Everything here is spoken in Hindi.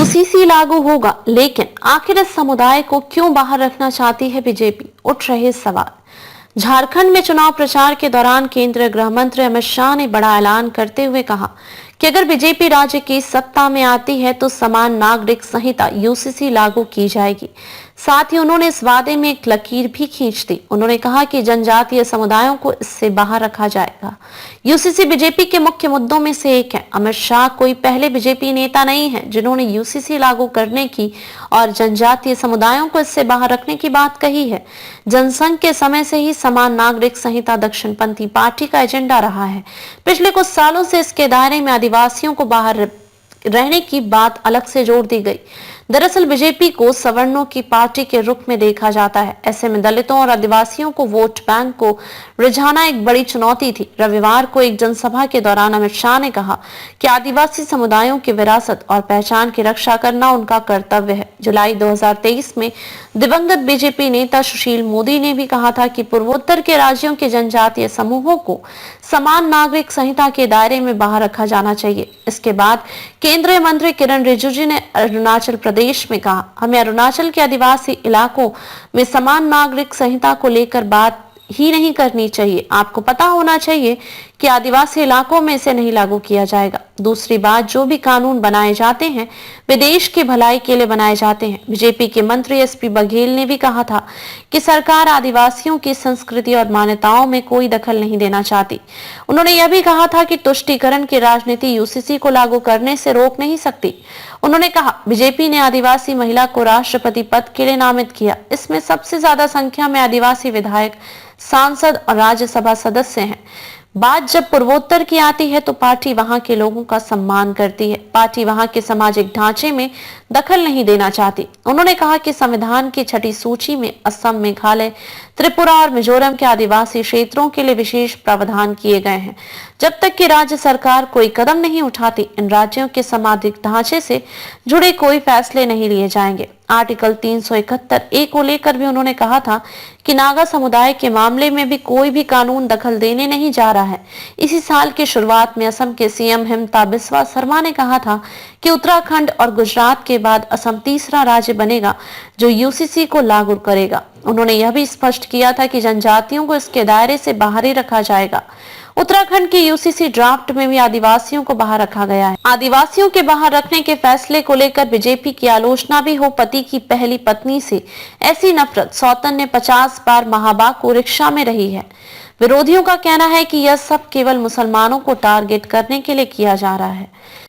यूसीसी लागू होगा, लेकिन आखिर इस समुदाय को क्यों बाहर रखना चाहती है बीजेपी? उठ रहे सवाल। झारखंड में चुनाव प्रचार के दौरान केंद्रीय गृह मंत्री अमित शाह ने बड़ा ऐलान करते हुए कहा कि अगर बीजेपी राज्य की सत्ता में आती है तो समान नागरिक संहिता यूसीसी लागू की जाएगी। साथ ही उन्होंने इस वादे में एक लकीर भी खींच दी। उन्होंने कहा कि जनजातीय समुदायों को इससे बाहर रखा जाएगा। यूसीसी बीजेपी के मुख्य मुद्दों में से एक है। अमित शाह कोई पहले बीजेपी नेता नहीं है जिन्होंने यूसीसी लागू करने की और जनजातीय समुदायों को इससे बाहर रखने की बात कही है। जनसंघ के समय से ही समान नागरिक संहिता दक्षिणपंथी पार्टी का एजेंडा रहा है। पिछले कुछ सालों से इसके दायरे में आदिवासियों को बाहर रहने की बात अलग से जोड़ दी गई। दरअसल बीजेपी को सवर्णों की पार्टी के रुख में देखा जाता है। ऐसे में दलितों और आदिवासियों को वोट बैंक को रिझाना एक बड़ी चुनौती थी। रविवार को एक जनसभा के दौरान अमित शाह ने कहा कि आदिवासी समुदायों की विरासत और पहचान की रक्षा करना उनका कर्तव्य है। जुलाई 2023 में दिवंगत बीजेपी नेता सुशील मोदी ने भी कहा था कि पूर्वोत्तर के राज्यों के जनजातीय समूहों को समान नागरिक संहिता के दायरे में बाहर रखा जाना चाहिए। इसके बाद केंद्रीय मंत्री किरण रिजिजू ने अरुणाचल प्रदेश में कहा, हमें अरुणाचल के आदिवासी इलाकों में समान नागरिक संहिता को लेकर बात ही नहीं करनी चाहिए। आपको पता होना चाहिए कि आदिवासी इलाकों में इसे नहीं लागू किया जाएगा। दूसरी बात, जो भी कानून बनाए जाते हैं वे देश की भलाई के लिए बनाए जाते हैं। बीजेपी के मंत्री एसपी बघेल ने भी कहा था कि सरकार आदिवासियों की संस्कृति और मान्यताओं में कोई दखल नहीं देना चाहती। उन्होंने यह भी कहा था कि तुष्टीकरण की राजनीति यूसीसी को लागू करने से रोक नहीं सकती। उन्होंने कहा, बीजेपी ने आदिवासी महिला को राष्ट्रपति पद के लिए नामित किया। इसमें सबसे ज्यादा संख्या में आदिवासी विधायक, सांसद और राज्यसभा सदस्य हैं। बात जब पूर्वोत्तर की आती है तो पार्टी वहां के लोगों का सम्मान करती है। पार्टी वहां के सामाजिक ढांचे में दखल नहीं देना चाहती। उन्होंने कहा कि संविधान की छठी सूची में असम, मेघालय, त्रिपुरा और मिजोरम के आदिवासी क्षेत्रों के लिए विशेष प्रावधान किए गए हैं। जब तक कि राज्य सरकार कोई कदम नहीं उठाती, इन राज्यों के सामाजिक ढांचे से जुड़े कोई फैसले नहीं लिए जाएंगे। आर्टिकल 371A को लेकर भी उन्होंने कहा था कि नागा समुदाय के मामले में भी कोई भी कानून दखल देने नहीं जा रहा है। इसी साल की शुरुआत में असम के सीएम हिमंता बिस्वा शर्मा ने कहा था कि उत्तराखंड और गुजरात के बाद असम तीसरा राज्य बनेगा जो यूसीसी को लागू करेगा। उन्होंने यह भी स्पष्ट किया था कि जनजातियों को इसके दायरे से बाहर ही रखा जाएगा। उत्तराखंड की यूसीसी ड्राफ्ट में भी आदिवासियों को बाहर रखा गया है। आदिवासियों के बाहर रखने के फैसले को लेकर बीजेपी की आलोचना भी हो। पति की पहली पत्नी से ऐसी नफरत सौतन ने 50 बार महाबा को रिक्शा में रही है। विरोधियों का कहना है कि यह सब केवल मुसलमानों को टारगेट करने के लिए किया जा रहा है।